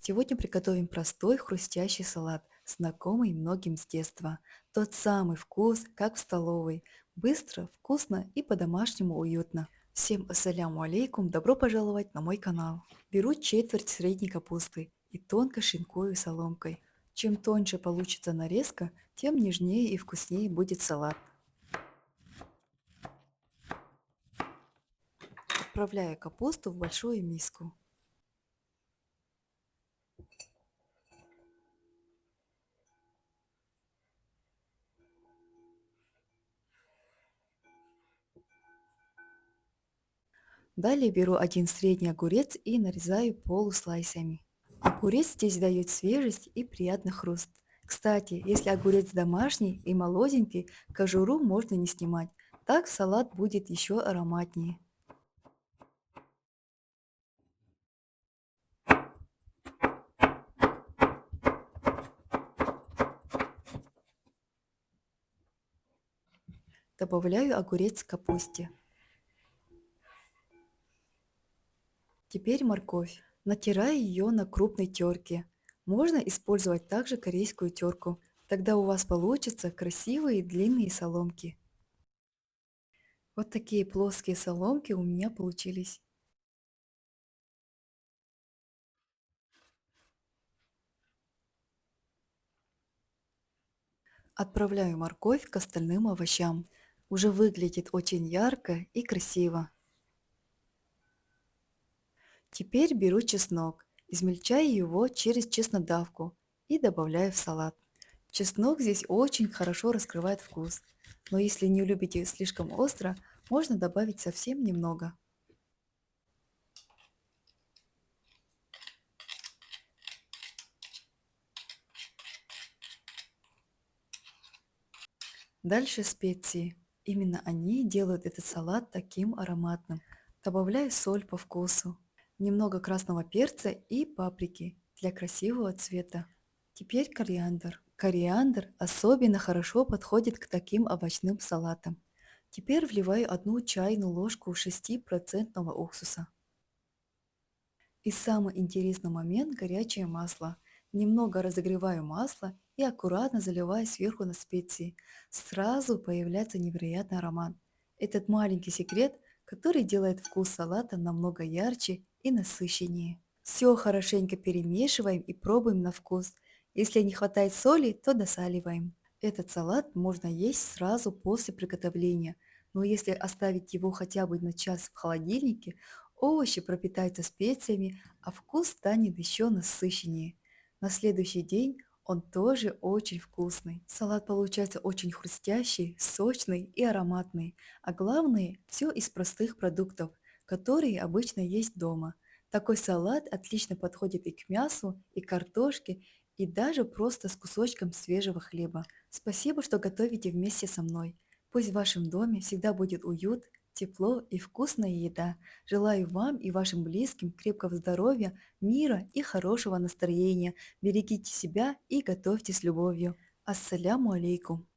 Сегодня приготовим простой хрустящий салат, знакомый многим с детства. Тот самый вкус, как в столовой. Быстро, вкусно и по-домашнему уютно. Всем ассаляму алейкум, добро пожаловать на мой канал. Беру четверть средней капусты и тонко шинкую соломкой. Чем тоньше получится нарезка, тем нежнее и вкуснее будет салат. Отправляю капусту в большую миску. Далее беру один средний огурец и нарезаю полуслайсами. Огурец здесь дает свежесть и приятный хруст. Кстати, если огурец домашний и молоденький, кожуру можно не снимать. Так салат будет еще ароматнее. Добавляю огурец к капусте. Теперь морковь. Натираю ее на крупной терке. Можно использовать также корейскую терку. Тогда у вас получатся красивые длинные соломки. Вот такие плоские соломки у меня получились. Отправляю морковь к остальным овощам. Уже выглядит очень ярко и красиво. Теперь беру чеснок, измельчаю его через чеснодавку и добавляю в салат. Чеснок здесь очень хорошо раскрывает вкус, но если не любите слишком остро, можно добавить совсем немного. Дальше специи. Именно они делают этот салат таким ароматным. Добавляю соль по вкусу, немного красного перца и паприки для красивого цвета. Теперь кориандр. Кориандр особенно хорошо подходит к таким овощным салатам. Теперь вливаю одну чайную ложку 6% уксуса. И самый интересный момент – горячее масло. Немного разогреваю масло и аккуратно заливаю сверху на специи. Сразу появляется невероятный аромат. Этот маленький секрет, который делает вкус салата намного ярче и насыщеннее. Все хорошенько перемешиваем и пробуем на вкус. Если не хватает соли, то досаливаем. Этот салат можно есть сразу после приготовления, но если оставить его хотя бы на час в холодильнике, овощи пропитаются специями, а вкус станет еще насыщеннее. На следующий день он тоже очень вкусный. Салат получается очень хрустящий, сочный и ароматный. А главное, все из простых продуктов, которые обычно есть дома. Такой салат отлично подходит и к мясу, и к картошке, и даже просто с кусочком свежего хлеба. Спасибо, что готовите вместе со мной. Пусть в вашем доме всегда будет уют, тепло и вкусная еда. Желаю вам и вашим близким крепкого здоровья, мира и хорошего настроения. Берегите себя и готовьте с любовью. Ассаляму алейкум.